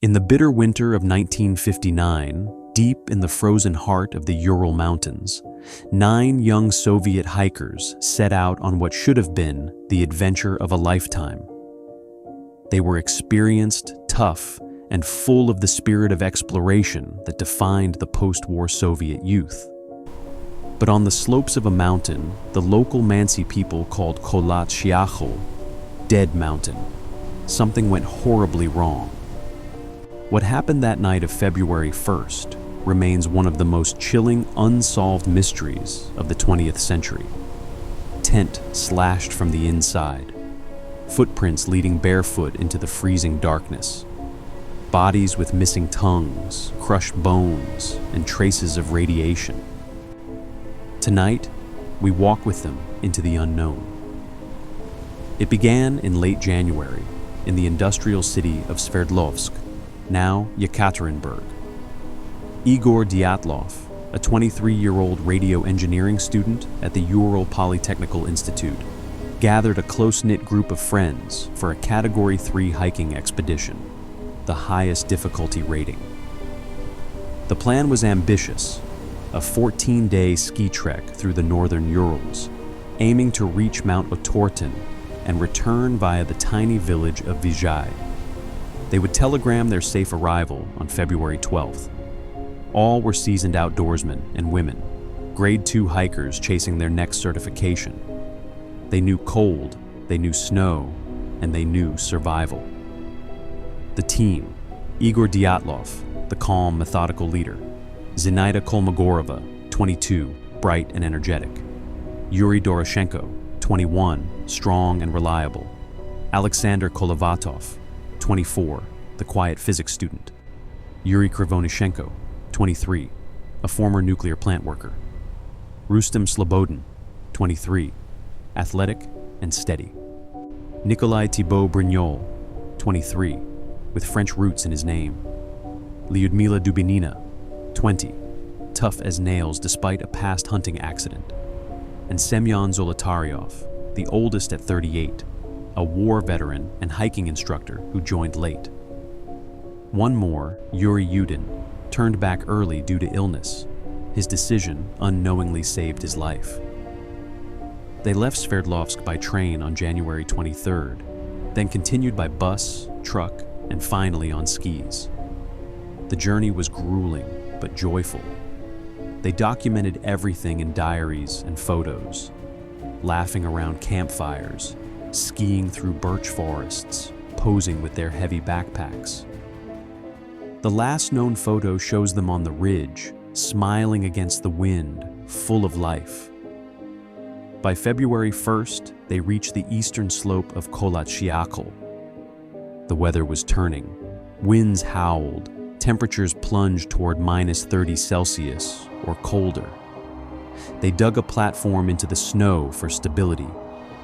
In the bitter winter of 1959, deep in the frozen heart of the Ural Mountains, 9 young Soviet hikers set out on what should have been the adventure of a lifetime. They were experienced, tough, and full of the spirit of exploration that defined the post-war Soviet youth. But on the slopes of a mountain, the local Mansi people called Kholat Shiachol, Dead Mountain, something went horribly wrong. What happened that night of February 1st remains one of the most chilling, unsolved mysteries of the 20th century. Tent slashed from the inside, footprints leading barefoot into the freezing darkness, bodies with missing tongues, crushed bones, and traces of radiation. Tonight, we walk with them into the unknown. It began in late January in the industrial city of Sverdlovsk, now Yekaterinburg. Igor Dyatlov, a 23-year-old radio engineering student at the Ural Polytechnical Institute, gathered a close-knit group of friends for a Category 3 hiking expedition, the highest difficulty rating. The plan was ambitious, a 14-day ski trek through the northern Urals, aiming to reach Mount Otorten and return via the tiny village of Vizhai. They would telegram their safe arrival on February 12th. All were seasoned outdoorsmen and women, grade 2 hikers chasing their next certification. They knew cold, they knew snow, and they knew survival. The team: Igor Dyatlov, the calm, methodical leader; Zinaida Kolmogorova, 22, bright and energetic; Yuri Doroshenko, 21, strong and reliable; Alexander Kolovatov, 24, the quiet physics student; Yuri Krivonishenko, 23, a former nuclear plant worker; Rustem Slobodin, 23, athletic and steady; Nikolai Thibault Brignol, 23, with French roots in his name; Lyudmila Dubinina, 20, tough as nails despite a past hunting accident; and Semyon Zolotaryov, the oldest at 38, a war veteran and hiking instructor who joined late. One more, Yuri Yudin, turned back early due to illness. His decision unknowingly saved his life. They left Sverdlovsk by train on January 23rd, then continued by bus, truck, and finally on skis. The journey was grueling but joyful. They documented everything in diaries and photos, laughing around campfires, skiing through birch forests, posing with their heavy backpacks. The last known photo shows them on the ridge, smiling against the wind, full of life. By February 1st, they reached the eastern slope of Kholat Shiachol. The weather was turning. Winds howled, temperatures plunged toward -30 Celsius or colder. They dug a platform into the snow for stability,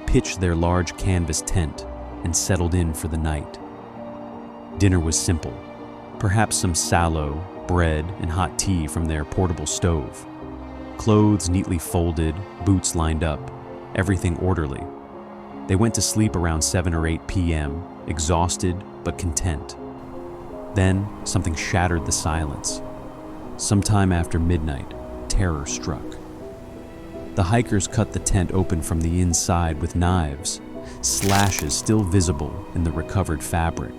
pitched their large canvas tent, and settled in for the night. Dinner was simple, perhaps some sallow, bread, and hot tea from their portable stove. Clothes neatly folded, boots lined up, everything orderly. They went to sleep around 7 or 8 p.m., exhausted but content. Then something shattered the silence. Sometime after midnight, terror struck. The hikers cut the tent open from the inside with knives, slashes still visible in the recovered fabric.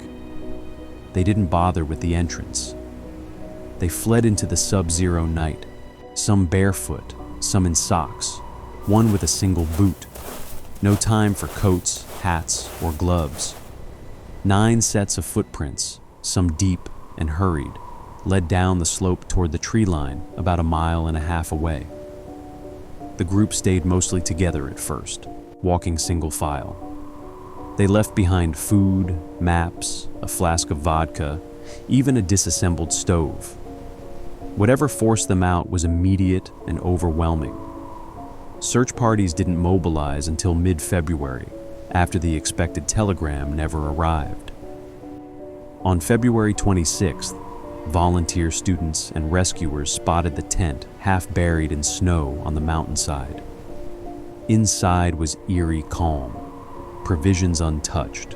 They didn't bother with the entrance. They fled into the sub-zero night, some barefoot, some in socks, one with a single boot. No time for coats, hats, or gloves. 9 sets of footprints, some deep and hurried, led down the slope toward the tree line about 1.5 miles away. The group stayed mostly together at first, walking single file. They left behind food, maps, a flask of vodka, even a disassembled stove. Whatever forced them out was immediate and overwhelming. Search parties didn't mobilize until mid-February, after the expected telegram never arrived. On February 26th, volunteer students and rescuers spotted the tent half buried in snow on the mountainside. Inside was eerie calm, provisions untouched,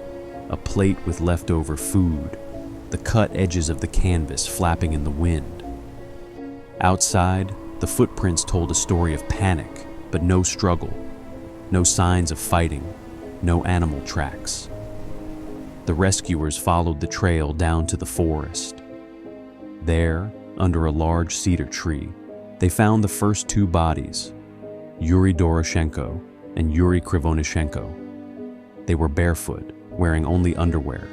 a plate with leftover food, the cut edges of the canvas flapping in the wind. Outside, the footprints told a story of panic, but no struggle, no signs of fighting, no animal tracks. The rescuers followed the trail down to the forest. There, under a large cedar tree, they found the first two bodies, Yuri Doroshenko and Yuri Krivonishenko. They were barefoot, wearing only underwear.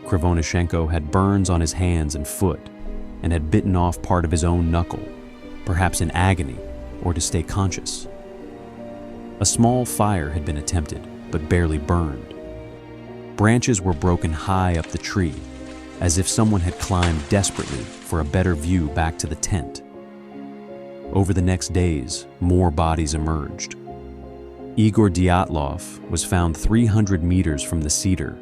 Krivonishenko had burns on his hands and foot and had bitten off part of his own knuckle, perhaps in agony or to stay conscious. A small fire had been attempted, but barely burned. Branches were broken high up the tree, as if someone had climbed desperately for a better view back to the tent. Over the next days, more bodies emerged. Igor Dyatlov was found 300 meters from the cedar,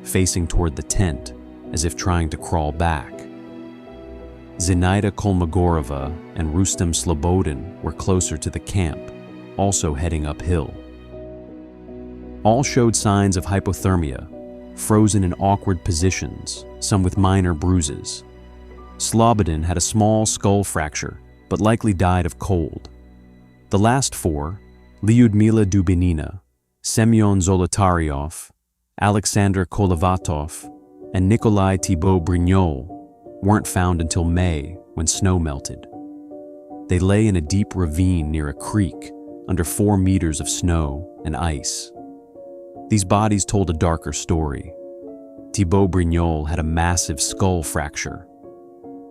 facing toward the tent, as if trying to crawl back. Zinaida Kolmogorova and Rustem Slobodin were closer to the camp, also heading uphill. All showed signs of hypothermia, frozen in awkward positions, some with minor bruises. Slobodin had a small skull fracture, but likely died of cold. The last four, Lyudmila Dubinina, Semyon Zolotaryov, Alexander Kolovatov, and Nikolai Thibault Brignol, weren't found until May when snow melted. They lay in a deep ravine near a creek under 4 meters of snow and ice. These bodies told a darker story. Thibault Brignol had a massive skull fracture.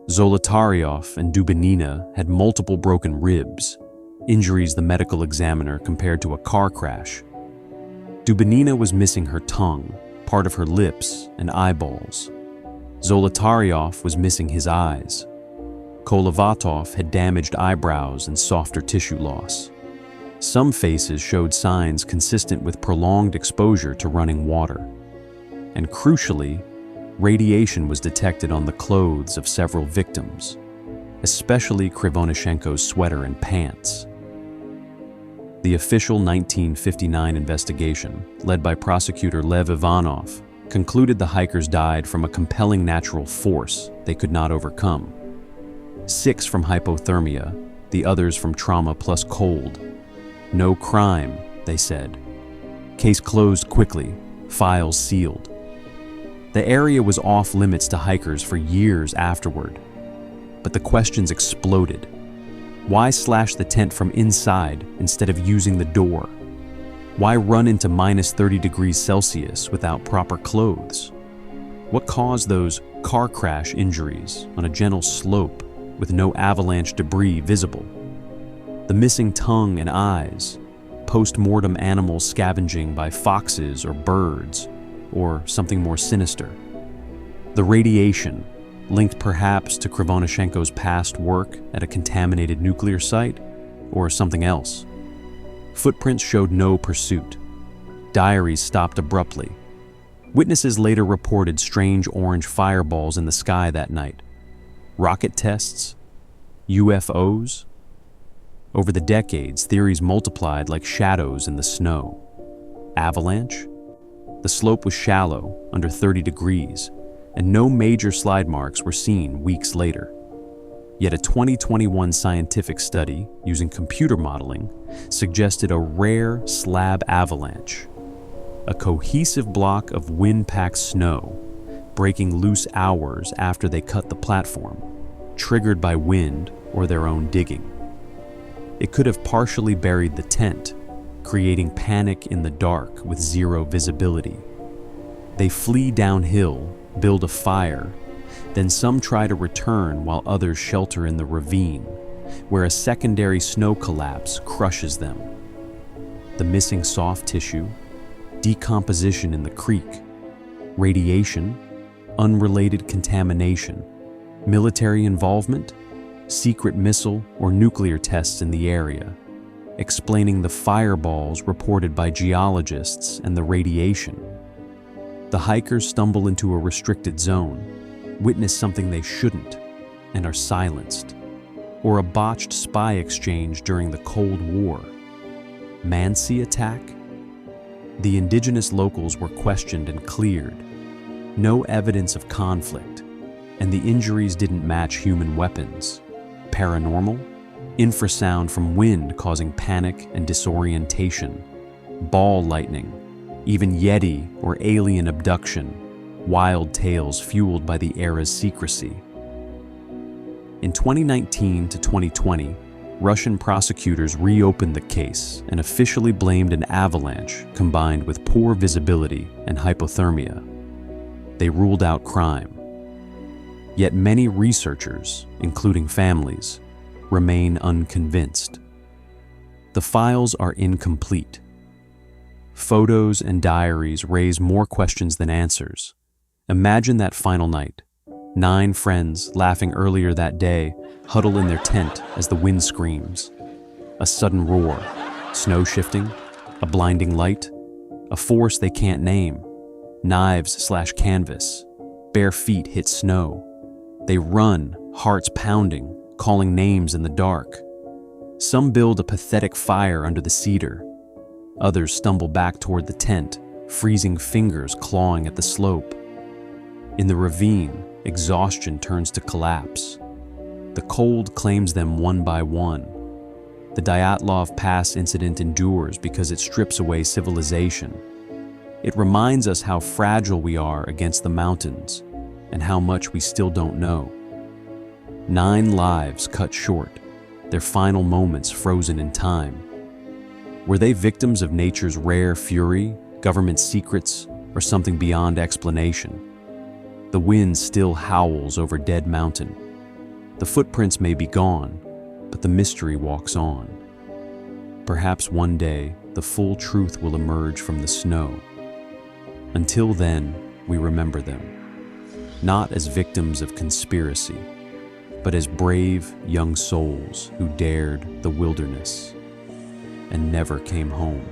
Zolotaryov and Dubinina had multiple broken ribs, injuries the medical examiner compared to a car crash. Dubinina was missing her tongue, part of her lips and eyeballs. Zolotaryov was missing his eyes. Kolovatov had damaged eyebrows and softer tissue loss. Some faces showed signs consistent with prolonged exposure to running water. And crucially, radiation was detected on the clothes of several victims, especially Krivonishenko's sweater and pants. The official 1959 investigation, led by prosecutor Lev Ivanov, concluded the hikers died from a compelling natural force they could not overcome. 6 from hypothermia, the others from trauma plus cold. No crime, they said. Case closed quickly, files sealed. The area was off limits to hikers for years afterward. But the questions exploded. Why slash the tent from inside instead of using the door? Why run into minus 30 degrees Celsius without proper clothes? What caused those car crash injuries on a gentle slope with no avalanche debris visible? The missing tongue and eyes, post-mortem animals scavenging by foxes or birds, or something more sinister. The radiation, linked perhaps to Krivonishenko's past work at a contaminated nuclear site, or something else. Footprints showed no pursuit. Diaries stopped abruptly. Witnesses later reported strange orange fireballs in the sky that night. Rocket tests? UFOs? Over the decades, theories multiplied like shadows in the snow. Avalanche? The slope was shallow, under 30 degrees, and no major slide marks were seen weeks later. Yet a 2021 scientific study using computer modeling suggested a rare slab avalanche, a cohesive block of wind-packed snow breaking loose hours after they cut the platform, triggered by wind or their own digging. It could have partially buried the tent, creating panic in the dark with zero visibility. They flee downhill, build a fire, then some try to return while others shelter in the ravine, where a secondary snow collapse crushes them. The missing soft tissue, decomposition in the creek, radiation, unrelated contamination, military involvement, secret missile or nuclear tests in the area, explaining the fireballs reported by geologists and the radiation. The hikers stumble into a restricted zone, witness something they shouldn't, and are silenced. Or a botched spy exchange during the Cold War. Mansi attack? The indigenous locals were questioned and cleared. No evidence of conflict, and the injuries didn't match human weapons. Paranormal? Infrasound from wind causing panic and disorientation. Ball lightning, even Yeti or alien abduction. Wild tales fueled by the era's secrecy. In 2019 to 2020, Russian prosecutors reopened the case and officially blamed an avalanche combined with poor visibility and hypothermia. They ruled out crime. Yet many researchers, including families, remain unconvinced. The files are incomplete. Photos and diaries raise more questions than answers. Imagine that final night. 9 friends, laughing earlier that day, huddle in their tent as the wind screams. A sudden roar, snow shifting, a blinding light, a force they can't name. Knives slash canvas, bare feet hit snow. They run, hearts pounding, calling names in the dark. Some build a pathetic fire under the cedar. Others stumble back toward the tent, freezing fingers clawing at the slope. In the ravine, exhaustion turns to collapse. The cold claims them one by one. The Dyatlov Pass incident endures because it strips away civilization. It reminds us how fragile we are against the mountains and how much we still don't know. 9 lives cut short, their final moments frozen in time. Were they victims of nature's rare fury, government secrets, or something beyond explanation? The wind still howls over Dead Mountain. The footprints may be gone, but the mystery walks on. Perhaps one day, the full truth will emerge from the snow. Until then, we remember them, not as victims of conspiracy, but as brave young souls who dared the wilderness and never came home.